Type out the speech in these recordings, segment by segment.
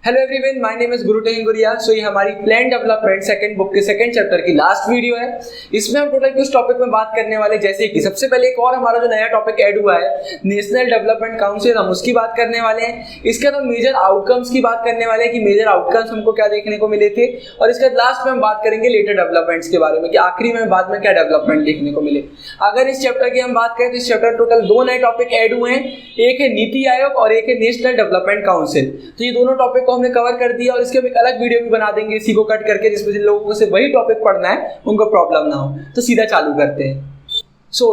Hello everyone, my name is गुरु टेंगुरिया। सो ये हमारी plan development second book के सेकंड चैप्टर की लास्ट वीडियो है। इसमें हम टोटल किस टॉपिक में बात करने वाले, जैसे कि सबसे पहले एक और हमारा जो नया टॉपिक ऐड हुआ है नेशनल डेवलपमेंट काउंसिल, हम उसकी बात करने वाले हैं। इसके बाद हम मेजर आउटकम्स की बात करने वाले हैं कि मेजर आउटकम्स हमको क्या देखने को मिले थे, और इसके बाद लास्ट में हम बात करेंगे लेटेस्ट डेवलपमेंट्स के बारे में कि आखिरी में बाद में क्या डेवलपमेंट देखने को मिले। अगर इस चैप्टर की हम बात करें तो इस चैप्टर टोटल दो नए टॉपिक ऐड हुए हैं, एक है नीति आयोग और एक है नेशनल डेवलपमेंट काउंसिल। तो ये दोनों टॉपिक को हमने कवर कर दिया और इसके हम एक अलग वीडियो भी बना देंगे इसी को कट करके, जिसमें जिन लोगों को सिर्फ वही टॉपिक पढ़ना है उनको प्रॉब्लम ना हो। तो सीधा चालू करते हैं।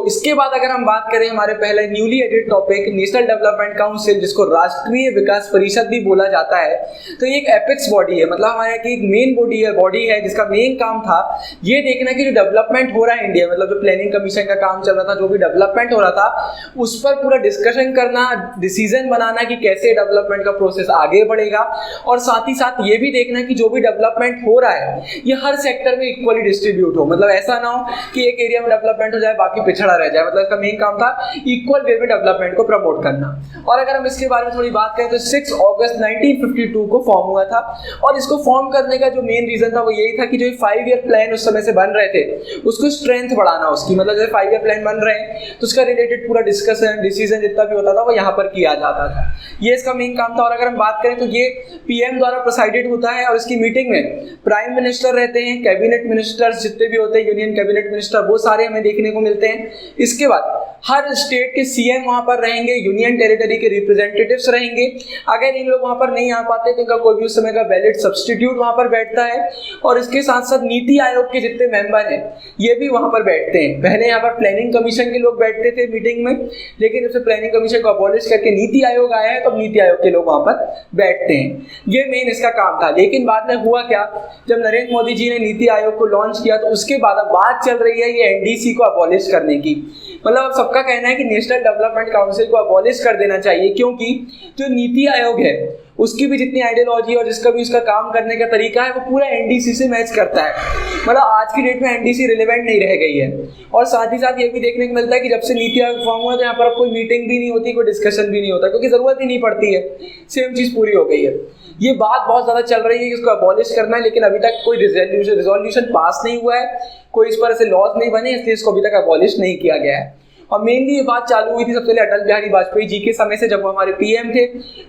इसके बाद अगर हम बात करें हमारे पहले newly added topic national development council, जिसको राष्ट्रीय विकास परिषद भी बोला जाता है, तो ये एक एपिक्स बॉडी है, मतलब हमारे की एक मेन बॉडी है जिसका मेन काम था ये देखना कि जो डेवलपमेंट हो रहा है इंडिया, मतलब जो प्लानिंग कमीशन का काम चल रहा था, जो भी डेवलपमेंट हो रहा था उस पर पूरा डिस्कशन करना, डिसीजन बनाना कि कैसे डेवलपमेंट का प्रोसेस आगे बढ़ेगा, और साथ ही साथ ये भी देखना कि जो भी डेवलपमेंट हो रहा है ये हर सेक्टर में इक्वली डिस्ट्रीब्यूट हो, मतलब ऐसा ना हो कि एक एरिया में डेवलपमेंट हो जाए बाकी पिछड़ा रह जाए। मतलब इसका मेन काम था इक्वल वे में डेवलपमेंट को प्रमोट करना। और अगर हम इसके बारे में थोड़ी बात करें तो 6 अगस्त 1952 को फॉर्म हुआ था, और इसको फॉर्म करने का जो मेन रीजन था वो यही था कि जो 5 ईयर प्लान उस समय से बन रहे थे उसको स्ट्रेंथ बढ़ाना उसकी, मतलब जैसे 5 ईयर प्लान बन रहे हैं तो उसका रिलेटेड पूरा डिस्कशन डिसीजन जितना भी होता था वो यहाँ पर किया जाता था। ये इसका मेन काम था। और अगर हम बात करें तो ये पीएम द्वारा प्रेसाइडेड होता है और इसकी मीटिंग में प्राइम मिनिस्टर रहते हैं, कैबिनेट मिनिस्टर्स जितने भी होते हैं, यूनियन कैबिनेट मिनिस्टर, वो सारे हमें देखने को मिलते हैं। इसके बाद हर स्टेट के सीएम वहां पर रहेंगे, यूनियन टेरिटरी के रिप्रेजेंटेटिव्स रहेंगे। अगर इन लोग वहां पर नहीं आ पाते तो इनका कोई भी उस समय का वैलिड सब्स्टिट्यूट वहां पर बैठता है। और इसके साथ साथ नीति आयोग के जितने मेंबर हैं ये भी वहां पर बैठते हैं। पहले यहाँ पर प्लानिंग कमीशन के लोग बैठते थे मीटिंग में, लेकिन जब से प्लानिंग कमीशन को अबॉलिश करके नीति आयोग आया है तो अब नीति आयोग के लोग वहां पर बैठते हैं। ये मेन इसका काम था। लेकिन बाद में हुआ क्या, जब नरेंद्र मोदी जी ने नीति आयोग को लॉन्च किया तो उसके बाद अब बात चल रही है ये एनडीसी को अबॉलिश करने की। मतलब अब सबका कहना है कि नेशनल डेवलपमेंट काउंसिल को अबॉलिश कर देना चाहिए, क्योंकि जो नीति आयोग है उसकी भी जितनी आइडियोलॉजी और जिसका भी उसका काम करने का तरीका है वो पूरा एनडीसी से मैच करता है। मतलब आज की डेट में एनडीसी रिलेवेंट नहीं रह गई है। और साथ ही साथ ये भी देखने को मिलता है कि जब से नीति आयोग फॉर्म हुआ तो यहाँ पर अब कोई मीटिंग भी नहीं होती, कोई डिस्कशन भी नहीं होता, क्योंकि जरूरत ही नहीं पड़ती है, सेम चीज पूरी हो गई है। ये बात बहुत ज्यादा चल रही है कि इसको अबॉलिश करना है, लेकिन अभी तक कोई रिजोल्यूशन पास नहीं हुआ है, कोई इस पर ऐसे लॉज नहीं बने, इसलिए इसको अभी तक अबॉलिश नहीं किया गया है। और मेनली ये बात चालू हुई थी सबसे पहले अटल बिहारी वाजपेयी जी के समय से, जब वो हमारे पीएम थे।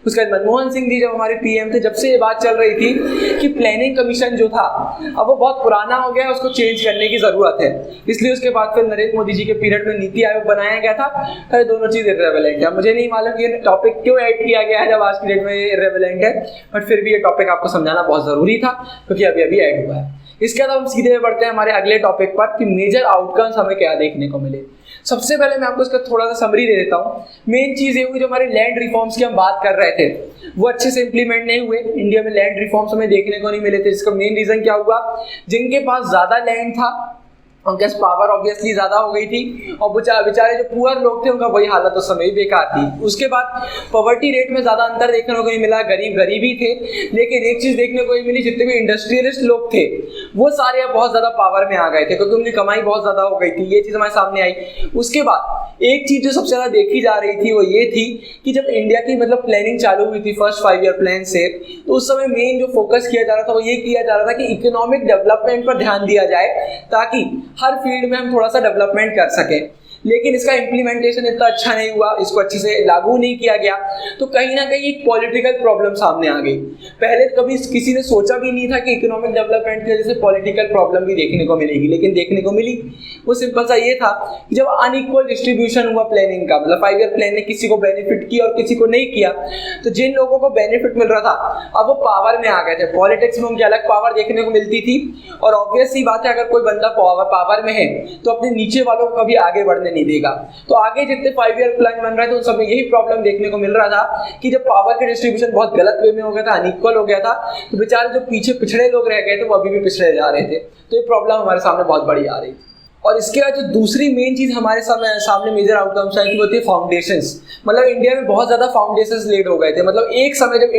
उसके बाद मनमोहन सिंह जी जब हमारे पीएम थे, जब से ये बात चल रही थी कि प्लानिंग कमीशन जो था अब वो बहुत पुराना हो गया है, उसको चेंज करने की जरूरत है। इसलिए उसके बाद फिर नरेंद्र मोदी जी के पीरियड में नीति आयोग बनाया गया था। फिर दोनों चीज इर्रेलेवेंट है। मुझे नहीं मालूम ये टॉपिक क्यों ऐड किया गया है जब आज की डेट में ये इर्रेलेवेंट है, बट फिर भी ये टॉपिक आपको समझाना बहुत जरूरी था क्योंकि अभी अभी ऐड हुआ है। इसके बाद हम सीधे बढ़ते हैं हमारे अगले टॉपिक पर कि मेजर आउटकम्स हमें क्या देखने को मिले। सबसे पहले मैं आपको इसका थोड़ा सा समरी दे देता हूँ। मेन चीज ये हुई, जो हमारे लैंड रिफॉर्म्स की हम बात कर रहे थे वो अच्छे से इंप्लीमेंट नहीं हुए। इंडिया में लैंड रिफॉर्म्स हमें देखने को नहीं मिले थे। इसका मेन रीजन क्या हुआ, जिनके पास ज्यादा लैंड था उनके पावर ऑब्वियसली ज्यादा हो गई थी, और बेचारे जो पुअर लोग थे उनका वही हालत उस समय बेकार थी। उसके बाद पॉवर्टी रेट में ज्यादा अंतर देखने को नहीं मिला, गरीब ही थे। लेकिन एक चीज देखने को मिली, जितने भी इंडस्ट्रियलिस्ट लोग थे वो सारे अब बहुत ज्यादा पावर में आ गए थे क्योंकि उनकी कमाई बहुत ज्यादा हो गई थी। ये चीज हमारे सामने आई। उसके बाद एक चीज जो सबसे ज्यादा देखी जा रही थी वो ये थी कि जब इंडिया की मतलब प्लानिंग चालू हुई थी फर्स्ट 5 ईयर प्लान से, तो उस समय मेन जो फोकस किया जा रहा था वो ये किया जा रहा था कि इकोनॉमिक डेवलपमेंट पर ध्यान दिया जाए ताकि हर फील्ड में हम थोड़ा सा डेवलपमेंट कर सकें। लेकिन इसका इंप्लीमेंटेशन इतना अच्छा नहीं हुआ, इसको अच्छे से लागू नहीं किया गया, तो कहीं ना कहीं एक पॉलिटिकल प्रॉब्लम सामने आ गई। पहले कभी किसी ने सोचा भी नहीं था कि इकोनॉमिक डेवलपमेंट की वजह से पॉलिटिकल प्रॉब्लम भी देखने को मिलेगी, लेकिन देखने को मिली। वो सिंपल सा ये था कि जब अनइक्वल डिस्ट्रीब्यूशन हुआ प्लानिंग का, मतलब 5 ईयर प्लान ने किसी को बेनिफिट किया और किसी को नहीं किया, तो जिन लोगों को बेनिफिट मिल रहा था अब वो पावर में आ गए थे। पॉलिटिक्स में उनकी अलग पावर देखने को मिलती थी, और ऑब्वियस सी बात है अगर कोई बंदा पावर में है तो अपने नीचे वालों को कभी आगे बढ़ने नहीं देगा। तो आगे जितने 5 ईयर प्लान बन रहे थे उन सब में यही प्रॉब्लम देखने को मिल रहा था कि जब पावर के डिस्ट्रीब्यूशन बहुत गलत वे में हो गया था, अनइक्वल हो गया था, तो बेचारे जो पीछे पिछड़े लोग रह गए थे वो अभी भी पिछड़े जा रहे थे। तो ये प्रॉब्लम हमारे सामने बहुत बड़ी आ रही थी। और इसके बाद जो दूसरी मेन चीज हमारे सामने मेजर आउटकम्स है कि होती है फाउंडेशंस। मतलब इंडिया में बहुत ज्यादा फाउंडेशंस लेट हो गए थे। मतलब एक समय जब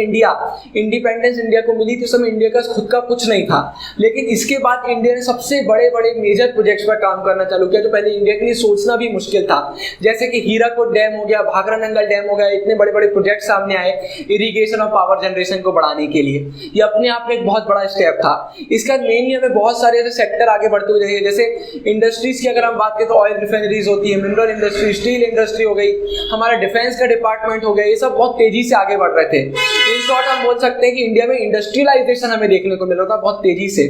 इंडिपेंडेंस इंडिया को मिली थी उस समय इंडिया का खुद का कुछ नहीं था, लेकिन इसके बाद इंडिया ने सबसे बड़े बड़े मेजर प्रोजेक्ट्स पर काम करना चालू किया जो पहले इंडिया के लिए सोचना भी मुश्किल था। जैसे कि हीराकुद डैम हो गया, भाखरा नंगल डैम हो गया, इतने बड़े बड़े प्रोजेक्ट सामने आए इरिगेशन और पावर जनरेशन को बढ़ाने के लिए। ये अपने आप में एक बहुत बड़ा स्टेप था। इसका मेनली हमें बहुत सारे ऐसे सेक्टर आगे बढ़ते हुए देखे, जैसे इंडस्ट्रीज की अगर हम बात करें तो ऑयल रिफाइनरीज होती है, मिनरल इंडस्ट्री, स्टील इंडस्ट्री हो गई, हमारा डिफेंस का डिपार्टमेंट हो गया, ये सब बहुत तेजी से आगे बढ़ रहे थे। इन शॉर्ट हम बोल सकते हैं कि इंडिया में इंडस्ट्रियलाइजेशन हमें देखने को मिल रहा था बहुत तेजी से।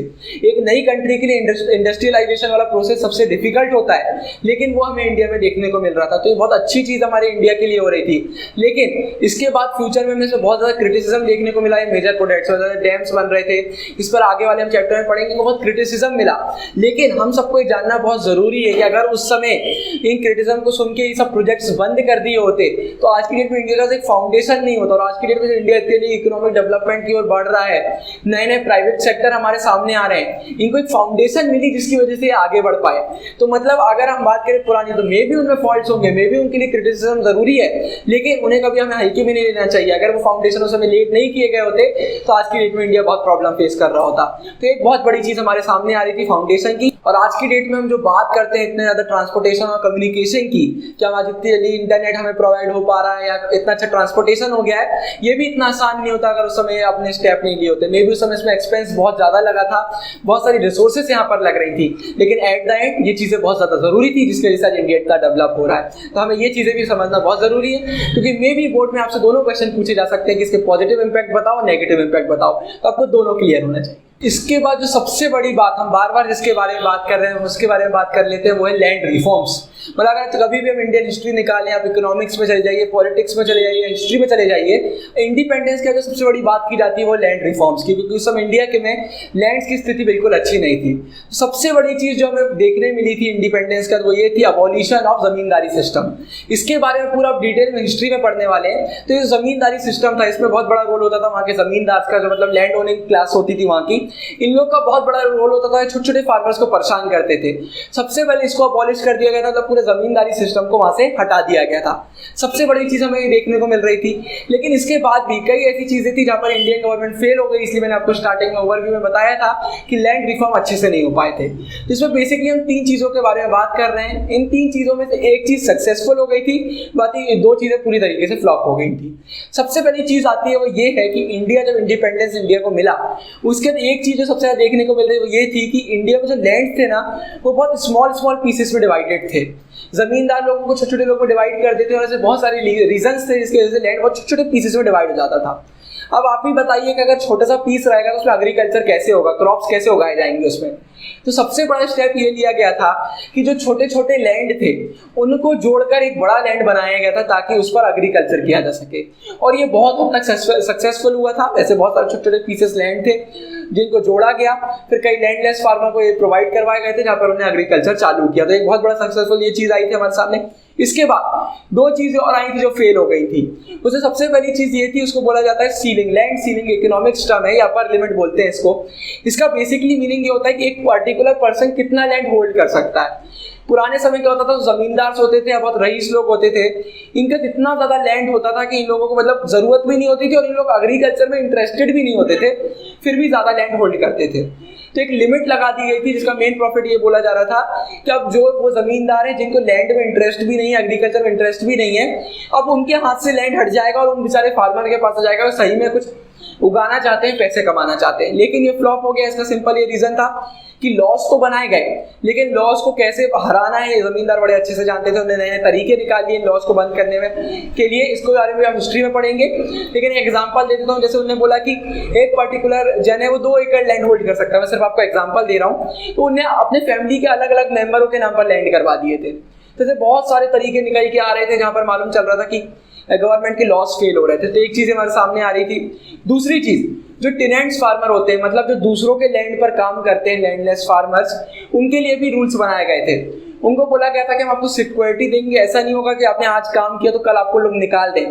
एक नई कंट्री के लिए इंडस्ट्रियलाइजेशन वाला प्रोसेस सबसे डिफिकल्ट होता है, लेकिन वो हमें इंडिया में देखने को मिल रहा था। तो ये बहुत अच्छी चीज हमारे इंडिया के लिए हो रही थी। लेकिन इसके बाद फ्यूचर में हमें बहुत ज्यादा क्रिटिसिज्म देखने को मिला है। मेजर प्रोजेक्ट्स डैम्स बन रहे थे, इस पर आगे वाले हम चैप्टर में पढ़ेंगे, बहुत क्रिटिसिज्म मिला। लेकिन हम सबको जानना बहुत जरूरी है कि अगर उस समय इन क्रिटिसिज्म को सुन के ये सब प्रोजेक्ट्स बंद कर दिए होते तो आज की डेट में इंडिया का एक फाउंडेशन नहीं होता। और आज की डेट में इंडिया के लिए इकोनॉमिक डेवलपमेंट की ओर बढ़ रहा है, नए नए प्राइवेट सेक्टर हमारे सामने आ रहे हैं, इनको एक फाउंडेशन मिली जिसकी वजह से आगे बढ़ पाए। तो मतलब अगर हम बात करें पुरानी तो मे भी उनमें फॉल्ट्स होंगे, मे भी उनके लिए क्रिटिसिज्म जरूरी है, लेकिन उन्हें कभी हमें हल्के में नहीं लेना चाहिए। अगर वो फाउंडेशन उस समय लेट नहीं किए गए होते तो आज की डेट में इंडिया बहुत प्रॉब्लम फेस कर रहा होता। तो एक बहुत बड़ी चीज हमारे सामने आ रही थी फाउंडेशन की। और आज की डेट में हम जो बात करते हैं इतने ज्यादा ट्रांसपोर्टेशन और कम्युनिकेशन की, क्या आज इतनी जल्दी इंटरनेट हमें प्रोवाइड हो पा रहा है या इतना अच्छा ट्रांसपोर्टेशन हो गया है, ये भी इतना आसान नहीं होता अगर उस समय अपने स्टेप नहीं लिए होते। मे भी उस समय इसमें एक्सपेंस बहुत ज्यादा लगा था, बहुत सारी रिसोर्सेस यहाँ पर लग रही थी, लेकिन एट द एंड ये चीजें बहुत ज्यादा जरूरी थी जिसकी वजह से इंडिया इतना डेवलप हो रहा है। तो हमें ये चीजें भी समझना बहुत जरूरी है, क्योंकि मे भी बोर्ड में आपसे दोनों क्वेश्चन पूछे जा सकते हैं कि इसके पॉजिटिव इंपैक्ट बताओ, नेगेटिव इंपैक्ट बताओ, तो आपको दोनों क्लियर होना चाहिए। इसके बाद जो सबसे बड़ी बात हम बार बार जिसके बारे में बात कर रहे हैं उसके बारे में बात कर लेते हैं, वो है लैंड रिफॉर्म्स। मतलब अगर कभी भी हम इंडियन हिस्ट्री निकालें, आप इकोनॉमिक्स में चले जाइए, पॉलिटिक्स में चले जाइए, हिस्ट्री में चले जाइए, इंडिपेंडेंस की जो सबसे बड़ी बात की जाती है वो लैंड रिफॉर्म्स की, क्योंकि उस समय इंडिया के में लैंड्स की स्थिति बिल्कुल अच्छी नहीं थी। सबसे बड़ी चीज जो हमें देखने मिली थी इंडिपेंडेंस का वो ये थी अबॉलिशन ऑफ जमींदारी सिस्टम। इसके बारे में पूरा डिटेल में हिस्ट्री में पढ़ने वाले हैं। तो ये जमींदारी सिस्टम था, इसमें बहुत बड़ा रोल होता था वहाँ के जमींदार का, जो मतलब लैंड ओनिंग क्लास होती थी वहाँ की, इन लोग का बहुत बड़ा रोल होता था, छोटे छोटे फार्मर्स को परेशान करते थे। सबसे पहले इसको अबॉलिश कर दिया गया था, तो पूरे जमींदारी सिस्टम को वहां से हटा दिया गया था। सबसे बड़ी चीज हमें देखने को मिल रही थी। लेकिन इसके बाद भी कई ऐसी चीजें थी जहां पर इंडियन गवर्नमेंट फेल हो गई, इसलिए मैंने आपको स्टार्टिंग में ओवरव्यू में बताया था कि लैंड रिफॉर्म अच्छे से नहीं हो पाए थे। तो इसमें बेसिकली हम तीन चीजों के बारे में बात कर रहे हैं। इन तीन चीजों में से एक चीज सक्सेसफुल हो गई थी, बाकी दो चीजें पूरी तरीके से फ्लॉप हो गई थी। सबसे पहली चीज आती है वो ये है कि इंडिया जब इंडिपेंडेंस इंडिया को मिला उसके बाद एक चीज जो सबसे ज्यादा देखने को मिल रही है वो ये थी कि इंडिया में जो लैंड थे ना वो बहुत स्मॉल स्मॉल पीसेस में डिवाइडेड थे। जमींदार लोगों को छोटे छोटे लोगों को डिवाइड कर देते और ऐसे बहुत सारे रीजंस थे जिसकी वजह से लैंड बहुत छोटे छोटे पीसेस में डिवाइड हो जाता था। अब आप ही बताइए कि अगर छोटा सा पीस रहेगा तो उसमें एग्रीकल्चर कैसे होगा, क्रॉप्स कैसे उगाए जाएंगे उसमें। तो सबसे बड़ा स्टेप ये लिया गया था कि जो छोटे छोटे लैंड थे उनको जोड़कर एक बड़ा लैंड बनाया गया था ताकि उस पर एग्रीकल्चर किया जा सके, और ये बहुत हद तक सक्सेसफुल हुआ था। वैसे बहुत सारे छोटे छोटे पीसेस लैंड थे जिनको जोड़ा गया, फिर कई लैंडलेस फार्मर को ये प्रोवाइड करवाए गए थे जहां पर उन्हें एग्रीकल्चर चालू किया। तो एक बहुत बड़ा सक्सेसफुल ये चीज आई थी हमारे सामने। इसके बाद दो चीजें और आई थी जो फेल हो गई थी। उसमें सबसे पहली चीज ये थी, उसको बोला जाता है ceiling. Land ceiling economics term है या अपर लिमिट बोलते हैं इसको। इसका बेसिकली मीनिंग ये होता है कि एक पर्टिकुलर पर्सन कितना लैंड होल्ड कर सकता है। पुराने समय क्या होता था, जमींदार होते थे या बहुत रईस लोग होते थे, इनका इतना ज्यादा लैंड होता था कि इन लोगों को मतलब जरूरत भी नहीं होती थी और इन लोग एग्रीकल्चर में इंटरेस्टेड भी नहीं होते थे, फिर भी ज्यादा लैंड होल्ड करते थे। तो एक लिमिट लगा दी गई थी जिसका मेन प्रॉफिट ये बोला जा रहा था कि अब जो वो जमींदार है जिनको लैंड में इंटरेस्ट भी नहीं है, एग्रीकल्चर में इंटरेस्ट भी नहीं है, अब उनके हाथ से लैंड हट जाएगा और उन बेचारे फार्मर के पास आ जाएगा, सही में कुछ उगाना चाहते हैं, पैसे कमाना चाहते हैं। लेकिन ये फ्लॉप हो गया। इसका सिंपल ये रीजन था कि लॉस तो बनाए गए, लेकिन लॉस को कैसे हराना है ये जमींदार बड़े अच्छे से जानते थे। उन्होंने नए नए तरीके निकाल लिए लॉस को बंद करने में के लिए। इसको बारे में हम हिस्ट्री में पढ़ेंगे, लेकिन एग्जांपल दे देता हूँ। जैसे उन्होंने बोला कि एक पर्टिकुलर जन है वो 2 एकड़ लैंड होल्ड कर सकता है, मैं सिर्फ आपको एग्जाम्पल दे रहा हूँ। तो उन्हें अपने फैमिली के अलग अलग मेंबरों के नाम पर लैंड करवा दिए थे। तो ऐसे बहुत सारे तरीके निकल के आ रहे थे जहां पर मालूम चल रहा था कि गवर्नमेंट के लॉस फेल हो रहे थे। तो एक चीज हमारे सामने आ रही थी। दूसरी चीज, जो टेनेंट्स फार्मर होते हैं, मतलब जो दूसरों के लैंड पर काम करते हैं, लैंडलेस फार्मर्स, उनके लिए भी रूल्स बनाए गए थे। उनको बोला गया था कि हम आपको सिक्योरिटी देंगे, ऐसा नहीं होगा कि आपने आज काम किया तो कल आपको लोग निकाल दें,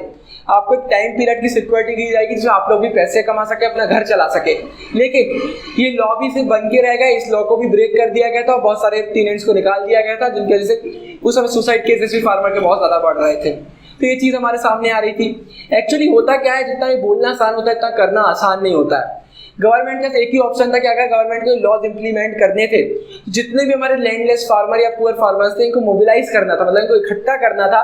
आपको एक टाइम पीरियड की सिक्योरिटी दी जाएगी जिसमें आप लोग भी पैसे कमा सके, अपना घर चला सके। लेकिन ये लॉ भी सिर्फ बन के रह गया, इस लॉ को भी ब्रेक कर दिया गया था और बहुत सारे टेनेंट्स को निकाल दिया गया था, जिनकी वजह से उस समय सुसाइड केसेस भी फार्मर के बहुत ज्यादा बढ़ रहे थे। तो ये चीज हमारे सामने आ रही थी। एक्चुअली होता क्या है, जितना ये बोलना आसान होता है इतना करना आसान नहीं होता है। गवर्नमेंट का एक ही ऑप्शन था कि अगर गवर्नमेंट को लॉज इंप्लीमेंट करने थे, जितने भी हमारे लैंडलेस फार्मर या पुअर फार्मर्स थे इनको मोबिलाइज करना था, मतलब इनको इकट्ठा करना था।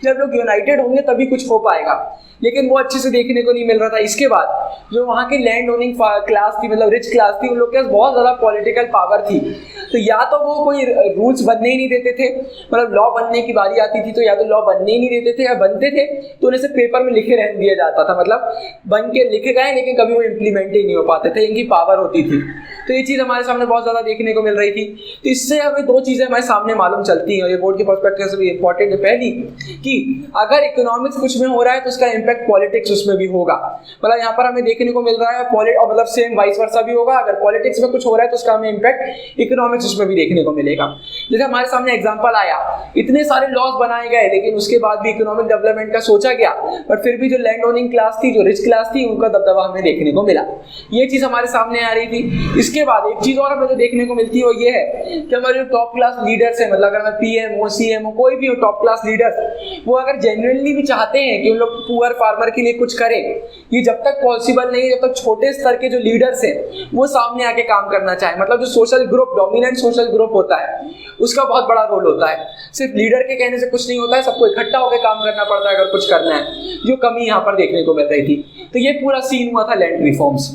जब लोग यूनाइटेड होंगे तभी कुछ हो पाएगा, लेकिन वो अच्छे से देखने को नहीं मिल रहा था। इसके बाद जो वहाँ की लैंड ओनिंग क्लास थी, मतलब रिच क्लास थी, उन लोग के पास बहुत ज़्यादा पॉलिटिकल पावर थी। तो या तो वो कोई रूल्स बनने ही नहीं देते थे, मतलब लॉ बनने की बारी आती थी तो या तो लॉ बनने ही नहीं देते थे, या बनते थे तो उन्हें सिर्फ पेपर में लिखे रहने दिया जाता था, मतलब बन के लिखे गए लेकिन कभी वो इम्प्लीमेंट ही नहीं हो पाते थे, इनकी पावर होती थी। तो ये चीज़ हमारे सामने बहुत ज़्यादा देखने को मिल रही थी। तो इससे हमें दो चीज़ें हमारे सामने मालूम चलती हैं और ये बोर्ड के पर्सपेक्टिव से भी इंपॉर्टेंट है। पहली कि अगर इकोनॉमिक्स कुछ में हो रहा है तो उसका इम्पैक्ट पॉलिटिक्स उसमें भी होगा, मतलब यहाँ पर हमें देखने को मिल रहा है और मतलब सेम वाइस वर्सा भी होगा। अगर पॉलिटिक्स में कुछ हो रहा है तो उसका हमें इम्पैक्ट इकोनॉमिक्स उसमें भी देखने को मिलेगा। जैसे हमारे सामने एग्जांपल आया, इतने सारे लॉज बनाए गए लेकिन उसके बाद भी इकोनॉमिक डेवलपमेंट का सोचा गया, पर फिर भी जो लैंड ओनिंग क्लास थी, जो रिच क्लास थी, उनका दबदबा हमें देखने को मिला। ये चीज हमारे सामने आ रही थी। इसके बाद एक चीज और हमें जो देखने को मिलती है वो ये है कि हमारे जो टॉप क्लास लीडर्स हैं, मतलब अगर पीएम हो, सीएम हो, कोई भी हो टॉप क्लास लीडर्स, वो अगर जेन्युइनली भी चाहते हैं कि उन लोग पुअर फार्मर के लिए कुछ करें, ये जब तक पॉसिबल नहीं है, जब तक छोटे स्तर के जो लीडर्स हैं वो सामने आके काम करना चाहे, मतलब जो social group, dominant social group होता है, उसका बहुत बड़ा रोल होता है। सिर्फ लीडर के कहने से कुछ नहीं होता है, सबको इकट्ठा होकर काम करना पड़ता है अगर कुछ करना है, जो कमी यहाँ पर देखने को मिल रही थी। तो ये पूरा सीन हुआ था लैंड रिफॉर्म्स।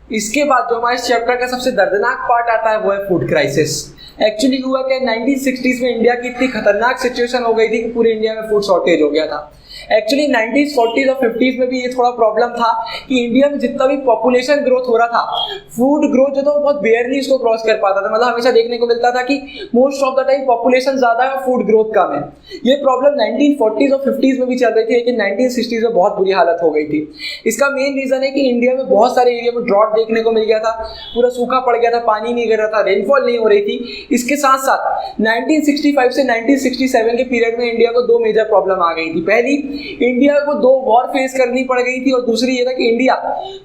इसके बाद जो हमारे चैप्टर का सबसे दर्दनाक पार्ट आता है वो है फूड क्राइसिस। एक्चुअली हुआ क्या, 1960s में इंडिया की इतनी खतरनाक सिचुएशन हो गई थी कि पूरे इंडिया में फूड शॉर्टेज हो गया था। एक्चुअली 90s, 40s और 50s में भी ये थोड़ा प्रॉब्लम था कि इंडिया में जितना भी पॉपुलेशन ग्रोथ हो रहा था, फूड ग्रोथ जो था वो बहुत बेयरली इसको क्रॉस कर पाता था। मतलब हमेशा देखने को मिलता था कि most of the time population ज्यादा है और फूड ग्रोथ कम है। ये प्रॉब्लम 1940s और 50s में भी चल रही थी, लेकिन 1960s में बहुत बुरी हालत हो गई थी। इसका मेन रीजन है कि इंडिया में बहुत सारे एरिया में ड्रॉट देखने को मिल गया था, पूरा सूखा पड़ गया था, पानी नहीं गिर रहा था, रेनफॉल नहीं हो रही थी। इसके साथ साथ 1965 से 1967 के पीरियड में इंडिया को दो मेजर प्रॉब्लम आ गई थी। पहली, इंडिया को दो वॉर फेस करनी पड़ गई थी और दूसरी ये था कि इंडिया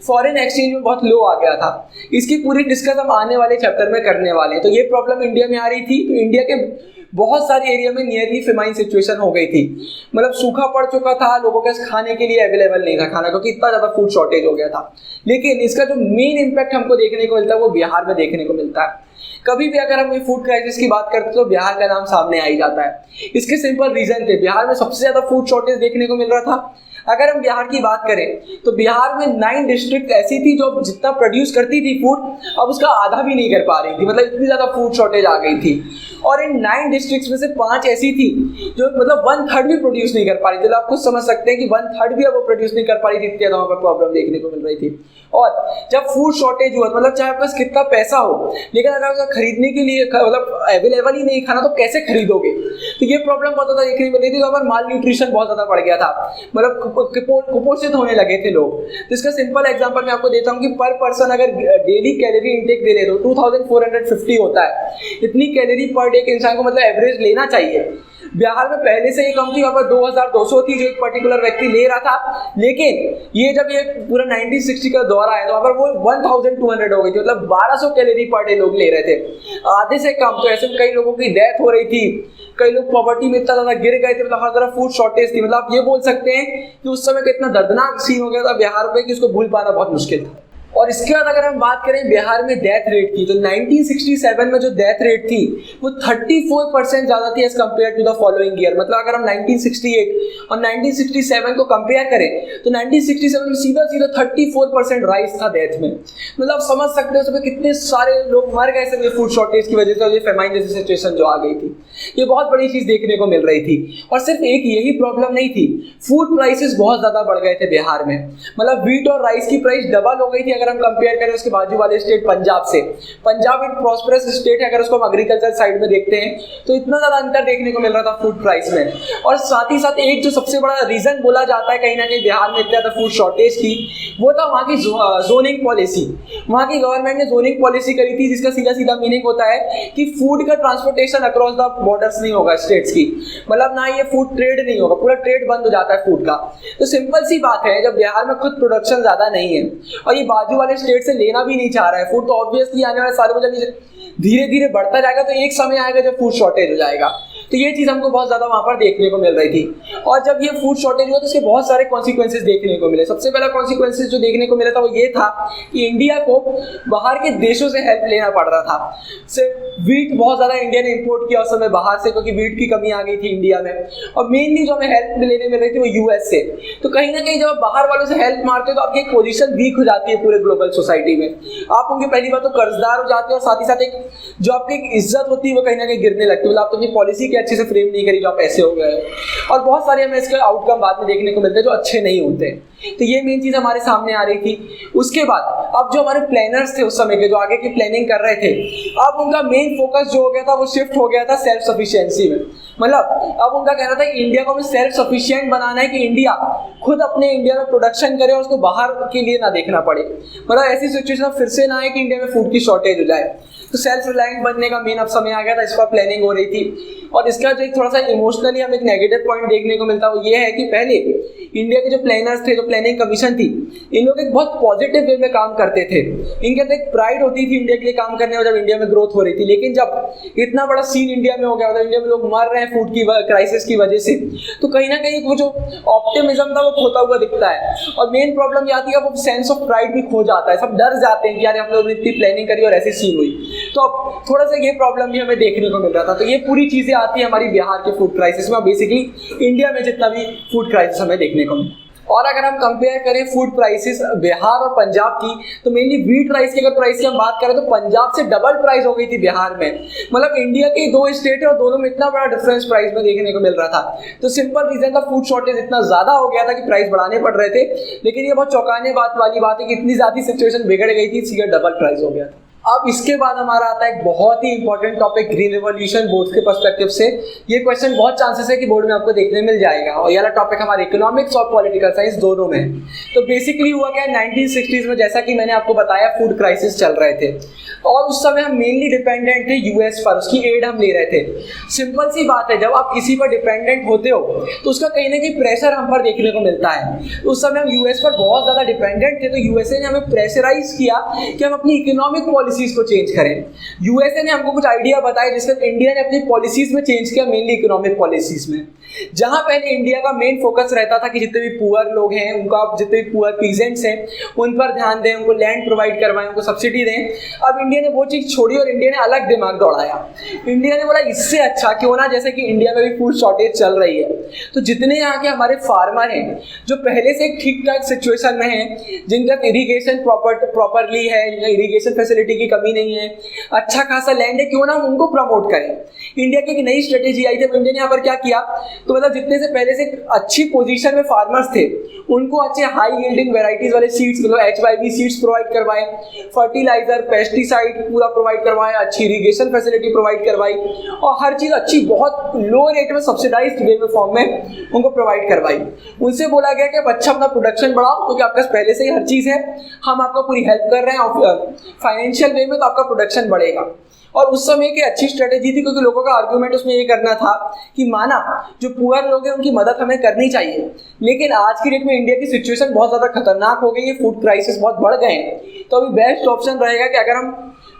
फॉरेन एक्सचेंज में बहुत लो आ गया था। इसकी पूरी डिस्कस हम आने वाले चैप्टर में करने वाले हैं। तो ये प्रॉब्लम इंडिया में आ रही थी, तो इंडिया के बहुत सारे एरिया में नियरली फेमाइन सिचुएशन हो गई थी, मतलब सूखा पड़ चुका था, लोगों के खाने के लिए अवेलेबल नहीं था खाना, क्योंकि इतना ज्यादा फूड शॉर्टेज हो गया था। लेकिन इसका जो मेन इम्पैक्ट हमको देखने को मिलता है वो बिहार में देखने को मिलता है। कभी भी अगर हम फूड क्राइसिस की बात करते हैं तो बिहार का नाम सामने आ ही जाता है। इसके सिंपल रीजन थे, बिहार में सबसे ज्यादा फूड शॉर्टेज देखने को मिल रहा था। अगर हम बिहार की बात करें तो बिहार में 9 डिस्ट्रिक्ट ऐसी थी जो जितना प्रोड्यूस करती थी फूड, अब उसका आधा भी नहीं कर पा रही थी, मतलब इतनी ज्यादा फूड शॉर्टेज आ गई थी। और इन 9 डिस्ट्रिक्ट्स में से 5 ऐसी थी जो मतलब 1/3 भी प्रोड्यूस नहीं कर पा रही थी। तो आप कुछ समझ सकते हैं कि 1/3 भी अब वो प्रोड्यूस नहीं कर पा रही थी, इतनी ज्यादा प्रॉब्लम देखने को मिल रही थी। और जब फूड शॉर्टेज हुआ, मतलब चाहे आपके पास कितना पैसा हो, लेकिन अगर उसका खरीदने के लिए मतलब अवेलेबल ही नहीं खाना तो कैसे खरीदोगे, तो ये प्रॉब्लम बहुत ज्यादा देखने को मिल रही थी। तो हमारा माल न्यूट्रिशन बहुत ज्यादा बढ़ गया था, मतलब कुपोषित होने लगे थे लोग। तो इसका सिंपल एग्जांपल मैं आपको देता हूँ कि पर पर्सन अगर डेली कैलोरी इंटेक दे रहे तो 2450 होता है, इतनी कैलोरी पर डे के इंसान को मतलब एवरेज लेना चाहिए। बिहार में पहले से ही कम थी, वहाँ पर 2200 थी जो एक पर्टिकुलर व्यक्ति ले रहा था। लेकिन ये जब ये पूरा 1960 का दौर आया तो वहाँ पर वो 1200 हो गई थी, मतलब 1200 कैलोरी पर डे लोग ले रहे थे, आधे से कम। तो ऐसे में कई लोगों की डेथ हो रही थी, कई लोग पॉवर्टी में इतना ज्यादा गिर गए थे, मतलब हर तरफ फूड शॉर्टेज थी। मतलब आप ये बोल सकते हैं कि उस समय कितना दर्दनाक सीन हो गया था बिहार में कि उसको भूल पाना बहुत मुश्किल था। और इसके बाद अगर हम बात करें बिहार में डेथ रेट की, तो 1967 में जो डेथ रेट थी वो 34% ज्यादा थी as compare to the following year. मतलब अगर हम 1968 और 1967 को कंपेयर करें तो 1967 में सीधा 34% राइज था डेथ में। मतलब आप समझ सकते हो उसमें कितने सारे लोग मर गए थे फूड शॉर्टेज की वजह से, और ये फेमाइन जैसी सिचुएशन जो आ गई थी, ये बहुत बड़ी चीज देखने को मिल रही थी। और सिर्फ एक यही प्रॉब्लम नहीं थी, फूड प्राइसेस बहुत ज्यादा बढ़ गए थे बिहार में। मतलब व्हीट और राइस की प्राइस डबल हो गई थी। अगर हम कंपेयर करें उसके बाजू वाले स्टेट पंजाब से, पंजाब एक प्रॉस्परस स्टेट है, अगर उसको हम एग्रीकल्चर साइड में देखते हैं तो इतना ज्यादा अंतर देखने को मिल रहा था फूड प्राइस में। और साथ ही साथ एक जो सबसे बड़ा रीजन बोला जाता है कहीं ना कहीं बिहार में इतना ज्यादा फूड शॉर्टेज की, वो था वहाँ की जोनिंग पॉलिसी। वहाँ की गवर्नमेंट ने जोनिंग पॉलिसी करी थी जिसका सीधा सीधा मीनिंग होता है कि फूड का ट्रांसपोर्टेशन अक्रॉस द बॉर्डर्स नहीं होगा स्टेट्स की, मतलब ना ये फूड ट्रेड नहीं होगा, पूरा ट्रेड बंद हो जाता है फूड का। तो सिंपल सी बात है, जब बिहार में खुद प्रोडक्शन ज्यादा नहीं है और ये बाजू वाले स्टेट से लेना भी नहीं चाह रहा है फूड, तो ऑब्वियसली आने वाले सालों में जब धीरे धीरे बढ़ता जाएगा तो एक समय आएगा जब फूड शॉर्टेज हो जाएगा। तो ये चीज हमको बहुत ज्यादा वहां पर देखने को मिल रही थी। और जब ये फूड शॉर्टेज हुआ तो इसके बहुत सारे कॉन्सिक्वेंसेज देखने को मिले। सबसे पहला कॉन्सिक्वेंसेज जो देखने को मिला था वो ये था कि इंडिया को बाहर के देशों से हेल्प लेना पड़ रहा था। सिर्फ वीट बहुत ज्यादा इंडिया ने इम्पोर्ट किया उस समय बाहर से, क्योंकि वीट की कमी आ गई थी इंडिया में, और मेनली जो हमें हेल्प लेने मिल रही थी वो यूएस से। तो कहीं ना कहीं जब आप बाहर वालों से हेल्प मारते हो तो आपकी एक पोजीशन वीक हो जाती है पूरे ग्लोबल सोसाइटी में। आप उनके पहली बार तो कर्जदार हो जाते हैं और साथ ही साथ एक जो आपकी इज्जत होती है वो कहीं ना कहीं गिरने लगती है, मतलब आप तो अपनी पॉलिसी के अच्छे से फ्रेम नहीं करी जो आप ऐसे हो गए। और बहुत सारे हमें इसके आउटकम बाद में देखने को मिलते हैं जो अच्छे नहीं होते। तो ये मेन चीज हमारे सामने आ रही थी। उसके बाद अब जो हमारे प्लानर्स थे उस समय के, जो आगे की प्लानिंग कर रहे थे, अब उनका मेन फोकस जो हो गया था वो शिफ्ट हो गया था सेल्फ सफिशिएंसी में। मतलब अब उनका कहना था कि इंडिया को हमें सेल्फ सफिशिएंट बनाना है, कि इंडिया खुद अपने इंडिया में प्रोडक्शन करे और उसको बाहर के लिए ना देखना पड़े। मतलब ऐसी सिचुएशन फिर से ना आए कि इंडिया में फूड की शॉर्टेज हो जाए। तो सेल्फ रिलायंट बनने का मेन अब समय आ गया था, इस पर प्लानिंग हो रही थी। और इसका जो एक थोड़ा सा इमोशनली हमें एक नेगेटिव पॉइंट देखने को मिलता है वो ये है कि पहले इंडिया के जो प्लानर्स थे, जो प्लानिंग कमीशन थी, इन लोग एक बहुत पॉजिटिव वे में काम करते थे। इनके अंदर एक प्राइड होती थी इंडिया के लिए काम करने में जब इंडिया में ग्रोथ हो रही थी। लेकिन जब इतना बड़ा सीन इंडिया में हो गया, मतलब इंडिया में लोग मर रहे हैं फूड की क्राइसिस की वजह से, तो कहीं ना कहीं वो जो ऑप्टिमिज्म था वो खोता हुआ दिखता है। और मेन प्रॉब्लम ये आती है वो सेंस ऑफ प्राइड भी खो जाता है। सब डर जाते हैं कि यार हम लोग ने इतनी प्लानिंग करी और ऐसी सीन हुई। तो अब थोड़ा सा ये प्रॉब्लम भी हमें देखने को मिल रहा था। तो ये पूरी चीजें आती है हमारी बिहार के फूड क्राइसिस में, बेसिकली इंडिया में जितना भी फूड क्राइसिस हमें देखने को मिला। और अगर हम कंपेयर करें फूड प्राइसेस बिहार और पंजाब की, तो मेनली व्हीट राइस की अगर प्राइस की हम बात करें तो पंजाब से डबल प्राइस हो गई थी बिहार में। मतलब इंडिया के दो स्टेट है और दोनों में इतना बड़ा डिफरेंस प्राइस में देखने को मिल रहा था। तो सिंपल रीजन था फूड शॉर्टेज इतना ज्यादा हो गया था कि प्राइस बढ़ाने पड़ रहे थे। लेकिन ये बहुत चौंकाने वाली बात है कि इतनी ज्यादा सिचुएशन बिगड़ गई थी, इसलिए डबल प्राइस हो गया था। अब इसके बाद हमारा आता है एक बहुत ही important topic, green revolution board के पर्सपेक्टिव से। ये क्वेश्चन बहुत चांसेस है कि बोर्ड में आपको देखने मिल जाएगा, और ये वाला टॉपिक हमारे इकोनॉमिक्स और पॉलिटिकल साइंस दोनों में। तो बेसिकली हुआ क्या, 1960s में जैसा कि मैंने आपको बताया फूड क्राइसिस चल रहे थे और उस समय हम मेनली डिपेंडेंट थे यूएस पर, उसकी एड हम ले रहे थे। सिंपल सी बात है, जब आप किसी पर डिपेंडेंट होते हो तो उसका कहीं ना कहीं प्रेशर हम पर देखने को मिलता है। तो उस समय हम यूएस पर बहुत ज्यादा डिपेंडेंट थे, तो यूएसए ने हमें प्रेशराइज किया कि हम अपनी इकोनॉमिक पॉलिसीज को चेंज करें। यूएसए ने हमको कुछ आइडिया बताए जिससे इंडिया ने अपनी पॉलिसीज में चेंज किया, मेनली इकोनॉमिक पॉलिसीज में। जहां पहले इंडिया का मेन फोकस रहता था कि जितने भी पुअर लोग हैं उनका, जितने भी पुअर पीजेंट्स हैं उन पर ध्यान दें, उनको लैंड प्रोवाइड करवाएं, उनको सब्सिडी दें। अब इंडिया ने वो चीज छोड़ी और इंडिया ने अलग दिमाग दौड़ाया। इंडिया ने बोला इससे अच्छा क्यों ना, जैसे कि इंडिया में भी फूड शॉर्टेज चल रही है, तो जितने यहाँ के हमारे फार्मर हैं जो पहले से एक ठीक ठाक सिचुएशन में हैं, जिनका इरीगेशन प्रॉपरली है, इरीगेशन फैसिलिटी की कमी नहीं है, अच्छा खासा लैंड है, क्यों ना हम उनको प्रमोट करें। इंडिया की एक नई स्ट्रेटेजी आई थी। इंडिया ने यहाँ पर क्या किया, तो मतलब जितने से पहले से अच्छी पोजीशन में फार्मर्स थे उनको अच्छे हाई यील्डिंग वेराइटीज वाले सीड्स, मतलब HYV सीड्स प्रोवाइड करवाए, फर्टिलाइजर, पेस्टिसाइड पूरा प्रोवाइड करवाए, अच्छी इरीगेशन फैसिलिटी प्रोवाइड करवाई और हर चीज अच्छी बहुत लो रेट में सब्सिडाइज्ड वे में फॉर्म में उनको प्रोवाइड करवाई। उनसे बोला गया कि आप अच्छा अपना प्रोडक्शन बढ़ाओ क्योंकि आपके पास पहले से ही हर चीज है, हम आपको पूरी हेल्प कर रहे हैं फाइनेंशियल वे में, तो आपका प्रोडक्शन बढ़ेगा। और उस समय की अच्छी स्ट्रेटेजी थी क्योंकि लोगों का आर्गुमेंट उसमें ये करना था कि माना जो पुअर लोग हैं उनकी मदद हमें करनी चाहिए, लेकिन आज की डेट में इंडिया की सिचुएशन बहुत ज़्यादा खतरनाक हो गई है, फूड क्राइसिस बहुत बढ़ गए हैं, तो अभी बेस्ट ऑप्शन रहेगा कि अगर हम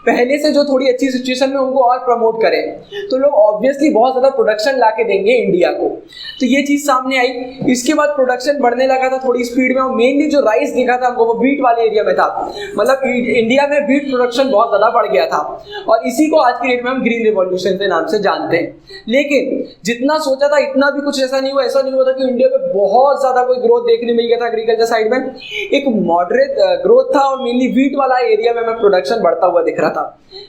पहले से जो थोड़ी अच्छी सिचुएशन में उनको और प्रमोट करें तो लोग ऑब्वियसली बहुत ज़्यादा प्रोडक्शन ला के देंगे इंडिया को। तो ये चीज़ सामने आई। इसके बाद प्रोडक्शन बढ़ने लगा था थोड़ी स्पीड में, और मेनली जो राइस दिखा था हमको वो व्हीट वाले एरिया में था। मतलब इंडिया में व्हीट प्रोडक्शन बहुत ज़्यादा बढ़ गया था और इसी को आज की डेट में हम ग्रीन रिवॉल्यूशन के नाम से जानते हैं। लेकिन जितना सोचा था इतना भी कुछ ऐसा नहीं हुआ। ऐसा नहीं हुआ था कि इंडिया में बहुत ज़्यादा कोई ग्रोथ देखने मिल गया था एग्रीकल्चर साइड में। एक मॉडरेट ग्रोथ था और मेनली व्हीट वाला एरिया में हमें प्रोडक्शन बढ़ता हुआ दिख रहा था,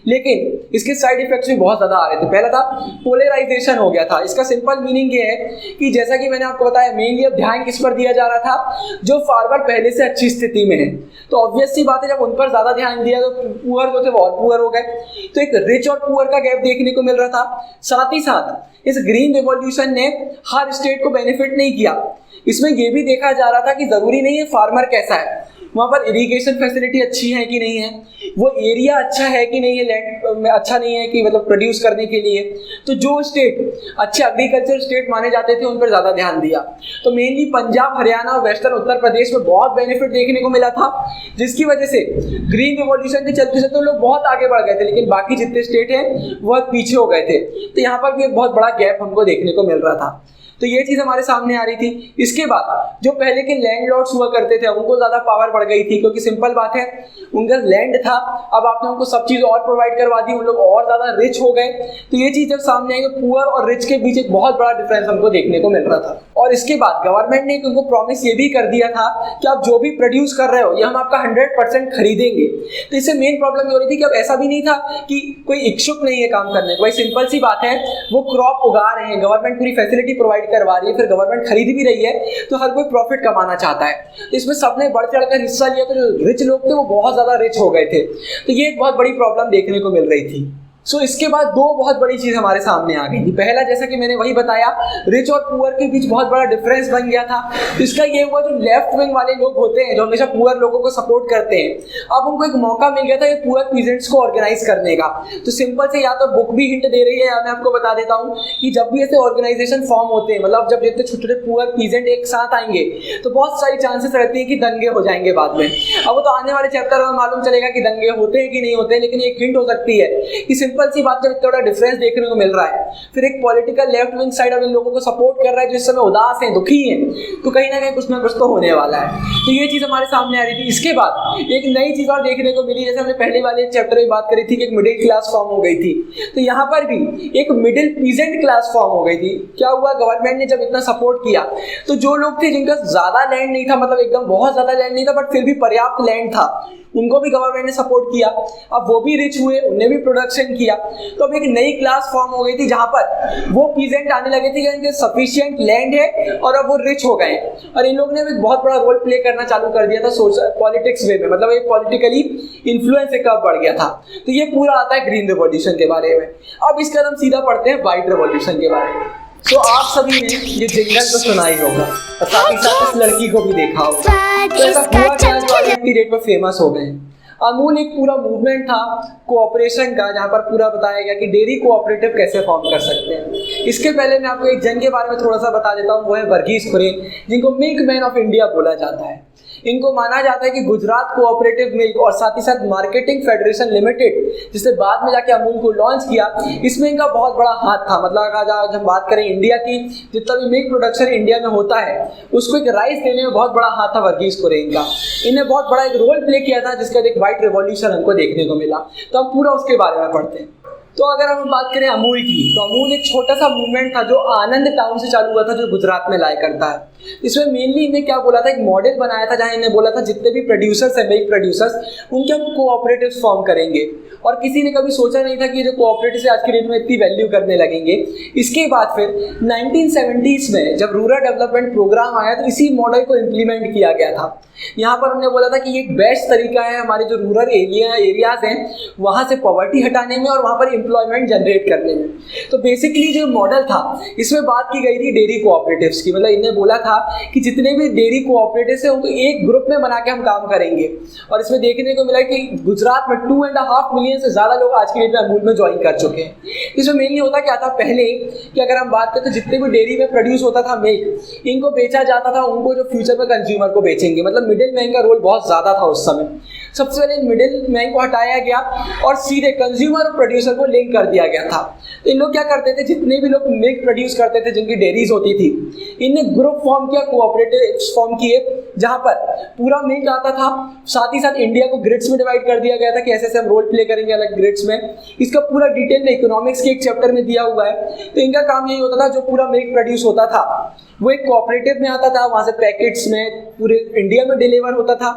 लेकिन इसके साइड इफेक्ट्स भी बहुत ज्यादा आ रहे थे। पहला था पोलराइजेशन हो गया था। इसका सिंपल मीनिंग ये है कि जैसा कि मैंने आपको बताया, मेनली अब ध्यान किस पर दिया जा रहा था, जो फार्मर पहले से अच्छी स्थिति में है। तो ऑब्वियस सी बात है, जब उन पर ज्यादा ध्यान दिया तो पुअर जो थे वो और पुअर हो गए। तो एक रिच और पुअर का गैप देखने को मिल रहा था। साथ ही साथ इस ग्रीन रिवॉल्यूशन ने हर स्टेट को बेनिफिट नहीं किया। इसमें यह भी देखा जा रहा था कि जरूरी नहीं है फार्मर कैसा है, वहां पर इरिगेशन फैसिलिटी अच्छी है कि नहीं है, वो एरिया अच्छा है कि नहीं है, लैंड में अच्छा नहीं है कि मतलब प्रोड्यूस करने के लिए। तो जो स्टेट अच्छे एग्रीकल्चर स्टेट माने जाते थे उन पर ज्यादा ध्यान दिया। तो मेनली पंजाब, हरियाणा और वेस्टर्न उत्तर प्रदेश में बहुत बेनिफिट देखने को मिला था, जिसकी वजह से ग्रीन रिवॉल्यूशन के चलते चलते लोग बहुत आगे बढ़ गए थे, लेकिन बाकी जितने स्टेट हैं बहुत पीछे हो गए थे। तो यहाँ पर भी एक बहुत बड़ा गैप हमको देखने को मिल रहा था। तो ये चीज हमारे सामने आ रही थी। इसके बाद जो पहले के लैंडलॉर्ड्स हुआ करते थे उनको ज्यादा पावर बढ़ गई थी, क्योंकि सिंपल बात है, उनका लैंड था, अब आपने उनको सब चीज और प्रोवाइड करवा दी, उन लोग और ज्यादा रिच हो गए। तो ये चीज जब सामने आई तो पुअर और रिच के बीच एक बहुत बड़ा डिफरेंस हमको देखने को मिल रहा था। और इसके बाद गवर्नमेंट ने उनको प्रॉमिस ये भी कर दिया था कि आप जो भी प्रोड्यूस कर रहे हो ये हम आपका 100% खरीदेंगे। तो इससे मेन प्रॉब्लम ये हो रही थी कि अब ऐसा भी नहीं था कि कोई इच्छुक नहीं है काम करने को। भाई सिंपल सी बात है, वो क्रॉप उगा रहे हैं, गवर्नमेंट पूरी फैसिलिटी प्रोवाइड करवा रही है, फिर गवर्नमेंट खरीद भी रही है, तो हर कोई प्रॉफिट कमाना चाहता है। तो इसमें सबने बढ़ चढ़कर हिस्सा लिया, तो जो रिच लोग थे वो बहुत ज्यादा रिच हो गए थे। तो ये एक बहुत बड़ी प्रॉब्लम देखने को मिल रही थी। सो इसके बाद दो बहुत बड़ी चीज हमारे सामने आ गई थी। पहला, जैसा कि मैंने वही बताया, रिच और पुअर के बीच बहुत बड़ा डिफरेंस बन गया था। इसका ये हुआ, जो लेफ्ट विंग वाले लोग होते हैं जो हमेशा पुअर लोगों को सपोर्ट करते हैं, अब उनको एक मौका मिल गया था ये पुअर पीजेंट्स को ऑर्गेनाइज करने का। तो सिंपल से, या तो बुक भी हिंट दे रही है, या मैं आपको बता देता हूँ कि जब भी ऐसे ऑर्गेनाइजेशन फॉर्म होते हैं, मतलब जब जितने छोटे छोटे पुअर पीजेंट एक साथ आएंगे, तो बहुत सारी चांसेस रहती है कि दंगे हो जाएंगे बाद में। अब वो तो आने वाले चैप्टर में मालूम चलेगा कि दंगे होते हैं कि नहीं होते हैं, लेकिन एक हिंट हो सकती है कि सिंपल सी बात, जब डिफरेंस देखने को मिल रहा है, फिर एक पॉलिटिकल लेफ्ट विंग साइड अब इन लोगों को सपोर्ट कर रहा है जो इस समय उदास हैं, दुखी हैं, तो कहीं ना कुछ तो होने वाला है। तो ये चीज हमारे सामने आ रही थी। इसके बाद एक नई चीज और देखने को मिली, जैसे हमने पहले वाले चैप्टर में बात करी थी कि एक मिडिल क्लास फॉर्म हो गई थी, तो यहाँ पर भी एक मिडिल पीजेंट क्लास फॉर्म हो गई थी। क्या हुआ, गवर्नमेंट ने जब इतना सपोर्ट किया, तो जो लोग थे जिनका ज्यादा लैंड नहीं था, मतलब एकदम बहुत ज्यादा लैंड नहीं था, बट फिर भी पर्याप्त लैंड था, उनको भी गवर्नमेंट ने सपोर्ट किया। अब वो भी रिच हुए, उन्हें भी प्रोडक्शन किया। तो अब एक नई क्लास फॉर्म हो गई थी, जहां पर वो पीजेंट आने लगे थे जिनके सफिशिएंट लैंड है और अब वो रिच हो गए, और इन लोगों ने भी बहुत बड़ा रोल प्ले करना चालू कर दिया था सोशल पॉलिटिक्स वे में, मतलब एक पॉलिटिकली इन्फ्लुएंस एक बढ़ गया था। तो ये पूरा आता है ग्रीन रिवॉल्यूशन के बारे में। अब इसके बाद हम सीधा पढ़ते हैं व्हाइट रिवॉल्यूशन के बारे में। तो आप सभी ने ये जिंगल तो सुना ही होगा, और साथ ही साथ इस लड़की को भी देखा होगा। तो ऐसा हुआ क्या, जो आज की डेट में फेमस हो गए। अमूल एक पूरा मूवमेंट था कोऑपरेशन का, जहां पर पूरा बताया गया कि डेयरी कोऑपरेटिव कैसे फॉर्म कर सकते हैं। इसके पहले मैं आपको एक जन के बारे में थोड़ा सा बता देता हूँ, वो है वर्गीस कुरियन, जिनको मिल्क मैन ऑफ इंडिया बोला जाता है। इनको माना जाता है कि गुजरात कोऑपरेटिव मिल्क और साथ ही साथ मार्केटिंग फेडरेशन लिमिटेड, जिसने बाद में जाके अमूल को लॉन्च किया, इसमें इनका बहुत बड़ा हाथ था। मतलब आज हम बात करें इंडिया की, जितना भी मिल्क प्रोडक्शन इंडिया में होता है उसको एक राइस देने में बहुत बड़ा हाथ था वर्गीस कुरियन का। इन्हें बहुत बड़ा एक रोल प्ले किया था, जिसका एक व्हाइट रिवॉल्यूशन हमको देखने को मिला। तो हम पूरा उसके बारे में पढ़ते हैं। तो अगर हम बात करें अमूल की, तो अमूल एक छोटा सा मूवमेंट था जो आनंद टाउन से चालू हुआ था, जो गुजरात में लाया करता है। इसमें मेनली इन्हें क्या बोला था, एक मॉडल बनाया था, जहां इन्हें बोला था जितने भी प्रोड्यूसर्स हैं, मिल्क प्रोड्यूसर्स, उनके हम कोऑपरेटिव्स फॉर्म करेंगे। और किसी ने कभी सोचा नहीं था कि जो कोऑपरेटिव्स आज की डेट में इतनी वैल्यू करने लगेंगे। इसके बाद फिर 1970s में जब रूरल डेवलपमेंट प्रोग्राम आया, तो इसी मॉडल को इम्प्लीमेंट किया गया था। यहाँ पर हमने बोला था कि एक बेस्ट तरीका है हमारे जो रूरल एरियाज हैं वहाँ से पॉवर्टी हटाने में और वहाँ पर एम्प्लॉयमेंट जनरेट करने में। तो बेसिकली जो मॉडल था, इसमें बात की गई थी डेयरी कोऑपरेटिव्स की। मतलब इन्हें बोला था कि जितने भी डेयरी कोऑपरेटिव्स हैं उनको एक ग्रुप में बना के हम काम करेंगे। और इसमें देखने को मिला कि गुजरात में 2.5 मिलियन से ज़्यादा लोग आज की डेट में अमूल में ज्वाइन कर चुके हैं। इसमें मेनली होता क्या था पहले, कि अगर हम बात करें तो जितने भी डेयरी में प्रोड्यूस होता था मिल्क, इनको बेचा जाता था, उनको जो फ्यूचर में कंज्यूमर को बेचेंगे। मतलब मिडिल मैन का रोल बहुत ज़्यादा था उस समय। सबसे पहले मिडिल मैन को हटाया गया और सीधे कंज्यूमर और प्रोड्यूसर को लिंक कर दिया गया था। तो इन लोग क्या करते थे, जितने भी लोग मिल्क प्रोड्यूस करते थे, जिनकी डेयरीज होती थी, इन्हें ग्रुप फॉर्म किया, कोऑपरेटिव फॉर्म किए, जहां पर पूरा मिल्क आता था। साथ ही साथ इंडिया को ग्रिड्स में डिवाइड कर दिया गया था कि ऐसे ऐसे हम रोल प्ले करेंगे अलग ग्रिड्स में। इसका पूरा डिटेल में इकोनॉमिक्स के एक चैप्टर में दिया हुआ है। तो इनका काम यही होता था, जो पूरा मिल्क प्रोड्यूस होता था वो एक कोऑपरेटिव में आता था, वहां से पैकेट्स में पूरे इंडिया में डिलीवर होता था।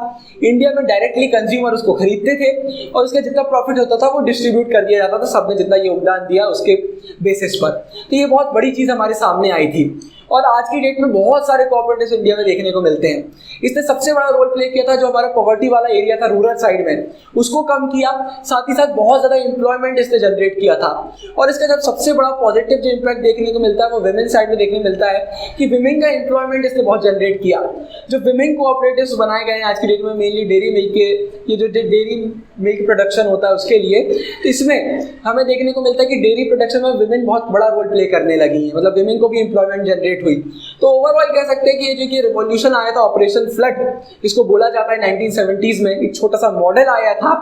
इंडिया में डायरेक्टली कंज्यूमर उसको खरीदते थे और उसका जितना प्रॉफिट होता था वो डिस्ट्रीब्यूट कर दिया जाता था, सबने जितना योगदान दिया उसके बेसिस पर। तो ये बहुत बड़ी चीज़ हमारे सामने आई थी और आज की डेट में बहुत सारे कोऑपरेटिव्स इंडिया में देखने को मिलते हैं। इसने सबसे बड़ा रोल प्ले किया था जो हमारा पॉवर्टी वाला एरिया था रूरल साइड में, उसको कम किया, साथ ही साथ बहुत ज़्यादा एम्प्लॉयमेंट इसने जनरेट किया था। और इसका जब सबसे बड़ा पॉजिटिव जो इम्पैक्ट देखने को मिलता है वो विमेन साइड में देखने को मिलता है कि विमेन का एम्प्लॉयमेंट इसने बहुत जनरेट किया। जो विमेन कोऑपरेटिव्स बनाए गए हैं आज की डेट में मेनली डेयरी मिल्क के, ये जो डेयरी मिल्क प्रोडक्शन होता है उसके लिए, इसमें हमें देखने को मिलता है कि डेयरी प्रोडक्शन में विमेन बहुत बड़ा रोल प्ले करने लगी हैं, मतलब विमेन को भी एम्प्लॉयमेंट जनरेट हुई। तो ओवरऑल कह सकते हैं कि ये जो कि रिवॉल्यूशन आया था ऑपरेशन फ्लड, इसको बोला जाता है 1970s में, एक छोटा सा मॉडल आया था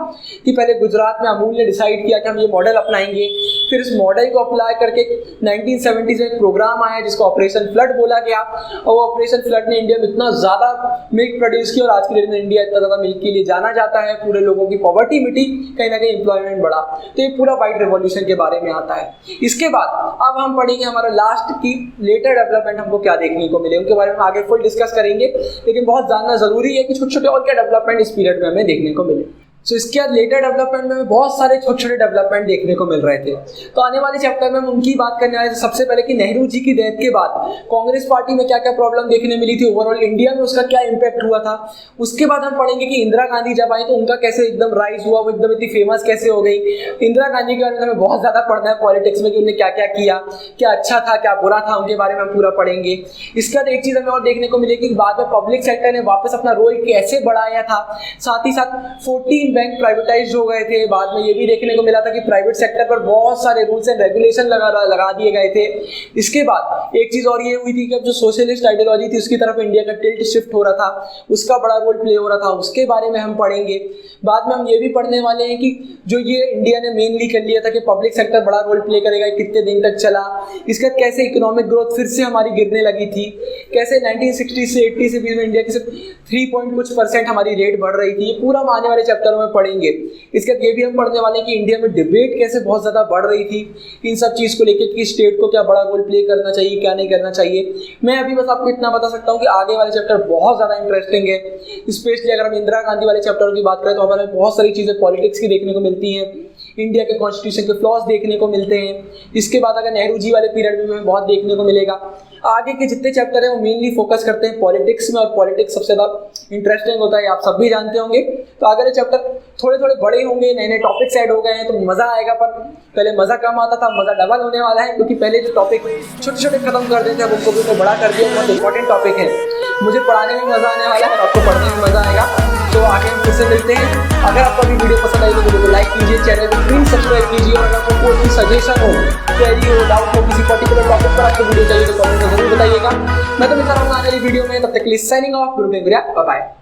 कि पहले गुजरात में अमूल ने डिसाइड किया कि हम ये मॉडल अपनाएंगे, फिर इस मॉडल को अप्लाई करके 1970s में एक प्रोग्राम आया जिसको ऑपरेशन फ्लड बोला गया और वो ऑपरेशन फ्लड ने इंडिया में इतना ज़्यादा मिल्क प्रोड्यूस किया और आज की डेट में इंडिया इतना ज़्यादा मिल्क के लिए जाना जाता है, पूरे लोगों की पॉवर्टी मिटी, कहीं ना कहीं एम्प्लॉयमेंट बढ़ा। तो ये पूरा वाइट रिवॉल्यूशन के बारे में आता है। इसके बाद अब हम पढ़ेंगे हमारा लास्ट की लेटर डेवलपमेंट हमको क्या देखने को मिले, उनके बारे में आगे फुल डिस्कस करेंगे, लेकिन बहुत जानना जरूरी है कि छोटे छोटे और क्या डेवलपमेंट इस पीरियड में हमें देखने को मिले। सो इसके बाद लेटर डेवलपमेंट में बहुत सारे छोटे छोटे डेवलपमेंट देखने को मिल रहे थे। तो आने वाले चैप्टर में हम उनकी बात करने वाले थे। सबसे पहले कि नेहरू जी की डेथ के बाद कांग्रेस पार्टी में क्या क्या प्रॉब्लम देखने मिली थी, ओवरऑल इंडिया में उसका क्या इम्पैक्ट हुआ था। उसके बाद हम पढ़ेंगे कि इंदिरा गांधी जब आई तो उनका कैसे एकदम राइज हुआ, वो एकदम इतनी फेमस कैसे हो गई। इंदिरा गांधी के बारे में हमें बहुत ज्यादा पढ़ना है पॉलिटिक्स में कि उन्होंने क्या क्या किया, क्या अच्छा था क्या बुरा था, उनके बारे में हम पूरा पढ़ेंगे। इसके बाद एक चीज हमें और देखने को मिलेगी कि बाद में पब्लिक सेक्टर ने वापस अपना रोल कैसे बढ़ाया था, साथ ही साथ 14 बैंक प्राइवेटाइज हो गए थे। बाद में ये भी देखने को मिला था कि प्राइवेट सेक्टर पर बहुत सारे रूल्स एंड रेगुलेशन लगा दिए गए थे। इसके बाद एक चीज और ये हुई थी कि अब जो सोशलिस्ट आइडियोलॉजी थी उसकी तरफ इंडिया का टिल्ट शिफ्ट हो रहा था, उसका बड़ा रोल प्ले हो रहा था, उसके बारे में हम पढ़ेंगे। बाद में हम ये भी पढ़ने वाले हैं कि जो ये इंडिया ने मेनली कर लिया था कि पब्लिक सेक्टर बड़ा रोल प्ले करेगा, कितने दिन तक चला, इसका कैसे इकोनॉमिक ग्रोथ फिर से हमारी गिरने लगी थी, कैसे 1960 से 80 से बीच में इंडिया की सिर्फ 3% हमारी रेट बढ़ रही थी। ये पूरा हम आने वाले चैप्टरों में पढ़ेंगे। इसके बाद ये भी हम पढ़ने वाले हैं कि इंडिया में डिबेट कैसे बहुत ज्यादा बढ़ रही थी इन सब चीज को लेकर कि स्टेट को क्या बड़ा रोल प्ले करना चाहिए क्या नहीं करना चाहिए। मैं अभी बस आपको इतना बता सकता हूँ कि आगे वाले चैप्टर बहुत ज्यादा इंटरेस्टिंग है। स्पेशली अगर हम इंदिरा गांधी वाले चैप्टर की बात करें तो हमारे बहुत सारी चीजें पॉलिटिक्स की देखने को मिलती हैं, इंडिया के कॉन्स्टिट्यूशन के फ्लॉज देखने को मिलते हैं। इसके बाद अगर नेहरू जी वाले पीरियड में हमें बहुत देखने को मिलेगा। आगे के जितने चैप्टर हैं वो मेनली फोकस करते हैं पॉलिटिक्स में और पॉलिटिक्स सबसे ज्यादा इंटरेस्टिंग होता है, आप सब भी जानते होंगे। तो आगे चैप्टर थोड़े थोड़े बड़े होंगे, नए नए टॉपिक्स ऐड हो गए हैं तो मजा आएगा, पर पहले मजा कम आता था, मजा डबल होने वाला है क्योंकि पहले जो टॉपिक छोटे छोटे खत्म कर देते हैं उनको भी तो बड़ा कर दिया। बहुत इंपॉर्टेंट टॉपिक है, मुझे पढ़ाने में मजा आने वाला है और आपको पढ़ने में मजा आएगा। तो आगे हम फिर से मिलते हैं। अगर आपको अभी वीडियो पसंद आई तो वीडियो को लाइक कीजिए, चैनल को प्लीज सब्सक्राइब कीजिए और अगर आपको कोई भी सजेशन हो, क्वेरी हो, डाउट हो, किसी पर्टिकुलर टॉपिक पर आपको वीडियो चाहिए तो कमेंट में जरूर बताइएगा। मैं तो मिलता रहूंगा आने वाली वीडियो में, तब तक के लिए signing off, good day, bye bye.